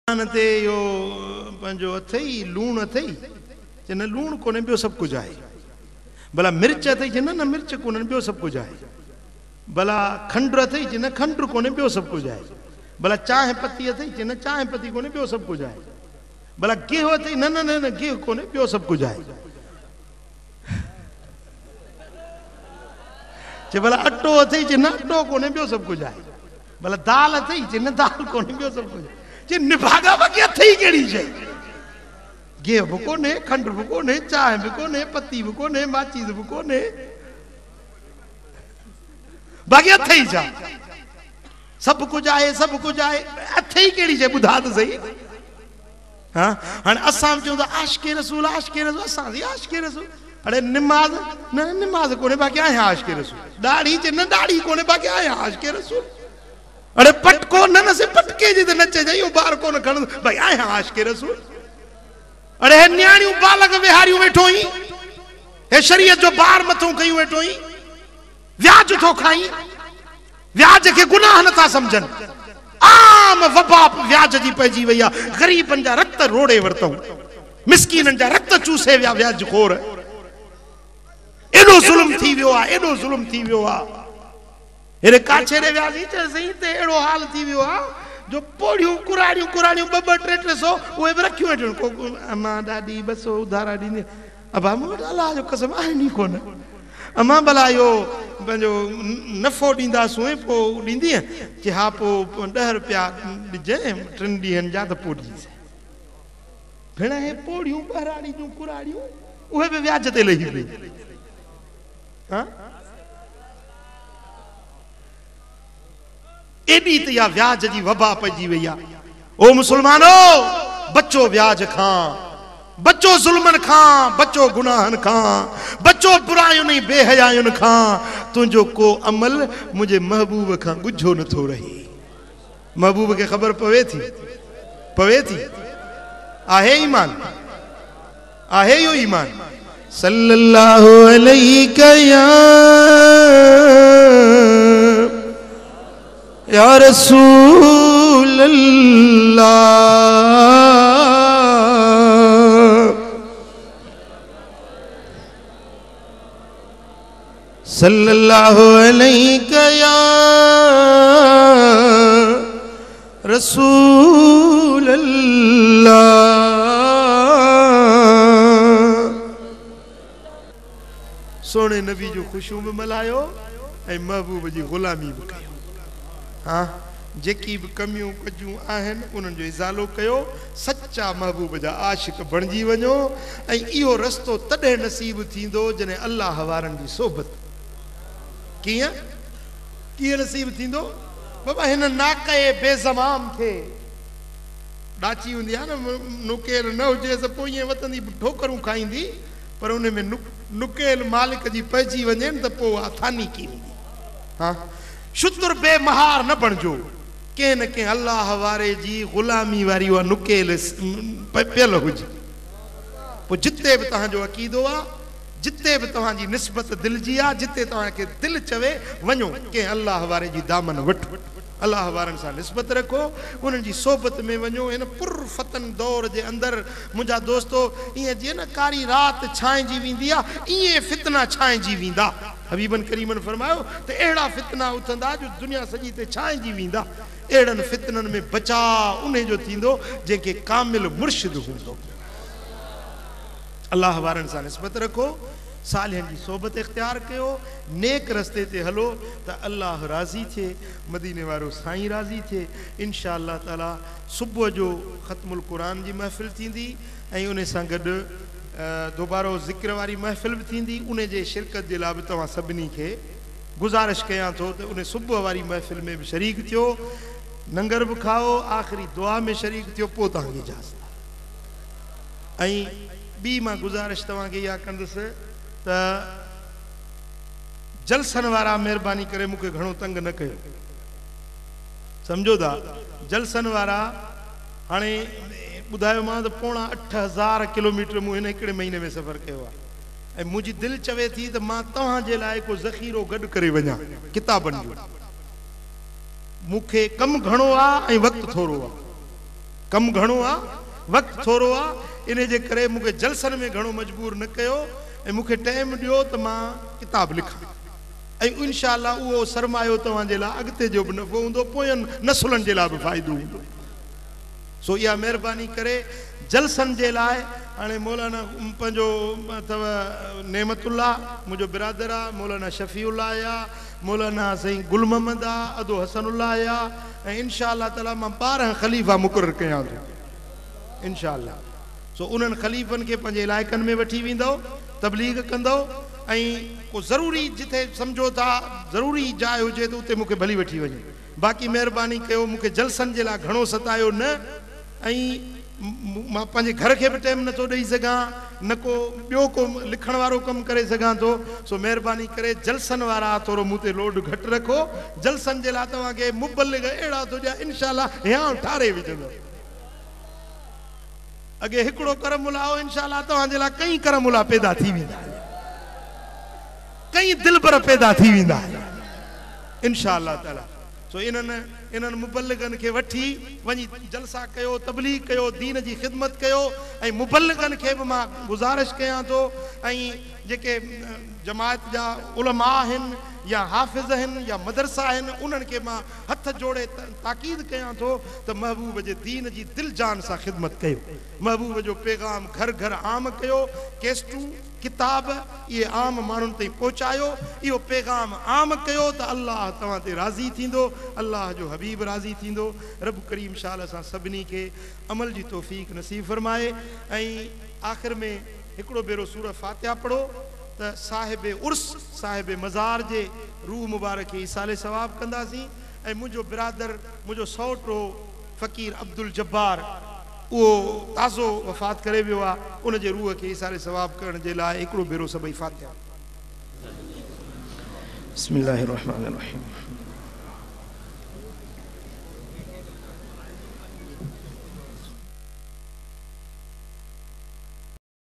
ते यो पंजो अथई लूण अथई चन लूण कोने बियो सब कुछ आहे। भला मिर्च अथई चन न मिर्च कोने बियो सब कुछ आहे। भला खंड अथई चन खंड कोने बियो सब कुछ आहे। भला चाह पत्ती अथई चन चाह पत्ती कोने बियो सब कुछ आहे। भला गेहूं अथई न न न गेहूं कोने बियो सब कुछ आहे। चे भला अटो अथई चन अटो कोने बियो सब कुछ आहे। भला दाल अथई चन दाल कोने बियो सब कुछ आहे। जे निभागा बाकी अथई केड़ी छे गेहूं भी कोने खंड भी कोने चाह भी कोने पत्ती भी कोने माचीस भी कोने बाकी अथई जा सब कुछ आहे सब कुछ आहे अथई केड़ी छे बुधा तो सही। हां हां असां चो तो आशिक़े रसूल असां दी आशिक़े रसूल। अरे नमाज न नमाज कोने बाकी आहे आशिक़े रसूल। दाढ़ी चे न दाढ़ी कोने बाकी आहे आशिक़े रसूल। अरे पटको न से पटके जे नचे जाइयो बार को न खण भाई आए आशिक़े रसूल। अरे न्याणियों बालक विहारियों वेठो ही हे शरीयत जो बार मथो कयूं वेठो ही व्याज थो खाई व्याज के गुनाह न था समझन आम वबा व्याज जी पजी वया गरीबन जा रक्त रोड़े वरतऊ मिस्कीनन जा रक्त चूसे व्या व्याज खोर एडो जुल्म थी वियो आ एडो जुल्म थी वियो आ। हेरे काछेरे व्याजी सही ते एड़ो हाल थी वियो आ जो पोड़ियों कुराड़ियों बब ट्रे सौ ओए रखियो वेठो को अम्मा दादी बसो उधारा दीने अब हम अल्लाह जो कसम आहे नी कोन अम्मा भला यो पंजो नफो दींदा सुए पो दींदी कि हा पो 10 रुपया दिजे 3 ॾींहनि जा त पोड़ी भेण हे पोड़ियों बहराड़ियों कुराड़ियों ओए बि व्याज ते लही पई। हां एडी तो या व्याज जी वबा पजी वई आ। ओ मुसलमानो बच्चो व्याज खां बच्चो जुल्मन खां बच्चो गुनाहन खां बच्चो बुराइयों नहीं बेहयायुन खां तुझो को अमल मुझे महबूब खां गुझो न थो रही। महबूब के खबर पवे थी आहे ईमान आहे यो ईमान सल्लल्लाहु अलैहि या रसूल अल्लाह सल्लल्लाहु अलैहि या रसूल अल्लाह। सोने नबी जो खुशियों में मल्हायो ऐं महबूब जी गुलामी भी कयो। हाँ जेकी भी कमियों कजूं आहिनि उन्हनि जो इज़ालो कयो सच्चा महबूब जा आशिक़ बणिजी वञो ऐं इहो रस्तो तॾहिं नसीब थींदो जॾहिं अल्लाह वारनि जी सोबत। कीअं कीअं नसीब थींदो बाबा हिन नाक़े बेज़माम थे ॾाची हूंदी आहे न नुकेल न हुजे त पोइ ईअं वतंदी ठोकरूं खाईंदी पर उन में नुकेल मालिक जी पइजी वञे त पोइ आथानी की हूंदी। हाँ शुतर बेमहार न बणजो के न के अल्लाह वारे जी गुलामी वारी वा नुकेल पियल हुजे पोइ जिते बि तव्हांजो अक़ीदो आ जिते बि तव्हांजी निस्बत दिल जी आ जिते तव्हांखे दिल चवे वञो के अल्लाह वारे जी दामन वठो अल्लाह वारनि सां निस्बत रखो उन्हनि जी सोबत में वञो। हिन पुरफतन दौर जे अंदरि मुंहिंजा दोस्तो ईअं जीअं न कारी राति छांइजी वेंदी आहे ईअं फितना छांइजी वेंदा। हबीबन करीमन फरमायो त अहिड़ा फितना उथंदा जो दुनिया सॼी ते छांइजी वेंदा। अहिड़नि फितननि में बचाव उन जो थींदो जंहिंखे कामिल मुर्शिद हूंदो। अल्लाह वारनि सां निस्बत रखो सालिहनि जी सोबत इख्तियार कयो नेक रस्ते ते हलो त अल्लाह राज़ी थिए मदीने वारो साईं राज़ी थिए। इंशा अल्लाह ताला सुबुह जो ख़त्मुल क़ुरान जी महफ़िल थींदी ऐं उन सां गॾु दोबारो ज़िक्र वारी महफ़िल बि थींदी। उन जे शिरकत जे लाइ बि तव्हां सभिनी खे गुज़ारिश कयां थो त उन सुबुह वारी महफ़िल में बि शरीक थियो लंगर बि खाओ आख़िरी दुआ में शरीक थियो पोइ तव्हांजी इजाज़त। ऐं ॿी मां गुज़ारिश तव्हांखे इहा कंदुसि त जलसनि वारा महिरबानी करे मूंखे घणो तंग न कयो सम्झो था। जलसनि वारा हाणे ॿुधायो मां त 8,500 किलोमीटर मूं हिन हिकिड़े महीने में सफ़र कयो आहे ऐं मुंहिंजी दिलि चवे थी त मां तव्हांजे लाइ को ज़ख़ीरो गॾु करे वञा किताबनि जो। मुखे कम घणो आ ऐं वक्त थोरो आ कम घणो आ, वक्त थोरो आ, इन जे करे मूंखे जलसन में घणो मजबूर न कयो ऐं मूंखे टाइम ॾियो त मां किताब लिखां ऐं इंशाअल्लाह उहो सरमायो तव्हांजे लाइ अॻिते जो बि नफ़ो हूंदो, पोयनि नसुलनि जे लाइ बि फ़ाइदो हूंदो। सो इहा महिरबानी करे जलसन जे लाइ हाणे मौलाना पंहिंजो अथव नेमतुल्ला मुंहिंजो बिरादर आहे, मौलाना शफ़ीउल्लाह आहे, मौलाना साईं गुल मोहम्मद आहे, अदो हसनुल्लाह आहे ऐं इंशाअल्लाह ताला मां 12 ख़लीफ़ा मुक़ररु कयां थो इंशाअल्लाह। सो उन्हनि ख़लीफ़नि खे पंहिंजे इलाइक़नि में वठी वेंदो, तबलीग कंदो ऐं को ज़रूरी जिथे सम्झो था ज़रूरी जाइ हुजे त उते मूंखे भली वठी वञे। बाक़ी महिरबानी कयो मूंखे जलसनि जे लाइ घणो सतायो न, ऐं मां पंहिंजे घर खे बि टाइम नथो ॾेई सघां, न को ॿियो को लिखण वारो कमु करे सघां थो। सो महिरबानी करे जलसनि वारा थोरो मूं ते लोड घटि रखो। जलसनि जे लाइ तव्हांखे मुबलिग अहिड़ा थो ॾियां इंशाअल्लाह या ठारे विझंदो। अॻे हिकिड़ो करमुला हो, इंशाअल्लाह तव्हांजे लाइ कई करमुला पैदा थी वेंदा, कई दिलबर पैदा थी वेंदा इंशाअल्लाह ताला। सो इन्हनि मुबल्लिगनि खे वठी वञी जलसा कयो, तबलीग कयो, दीन जी ख़िदमत कयो ऐं मुबल्लिगनि खे बि मां गुज़ारिश कयां थो ऐं जेके जमायत जा उलमा आहिनि या हाफ़िज़ आहिनि या मदरसा आहिनि उन्हनि खे मां हथ जोड़े ताक़ीद कयां थो त महबूब जे दीन जी दिल जान सां ख़िदमत कयो, महबूब जो पैगाम घर घर आम कयो, केस्टूं किताब ये आम माण्हुनि ताईं पहुचायो, इहो पैगाम आम कयो त अल्लाह तव्हां ते राज़ी थींदो, अल्लाह जो हबीब राज़ी थींदो। रब करीम शाल असां सभिनी खे अमल जी तौफ़ीक़ नसीब फरमाए। ऐं आख़िर में हिकिड़ो भेरो सूरह फातिहा पढ़ो त साहिब उर्स साहिब मज़ार जे रूह मुबारक खे ईसाले सवाब कंदासीं। ऐं मुंहिंजो बिरादर मुंहिंजो सौटो फ़कीर अब्दुल जब्बार उहो ताज़ो वफ़ात करे वियो आहे, उन जे रूह खे ईसाले सवाब करण जे लाइ हिकिड़ो भेरो सभई फातिहा। बिस्मिल्लाहिर्रहमानिर्रहीम।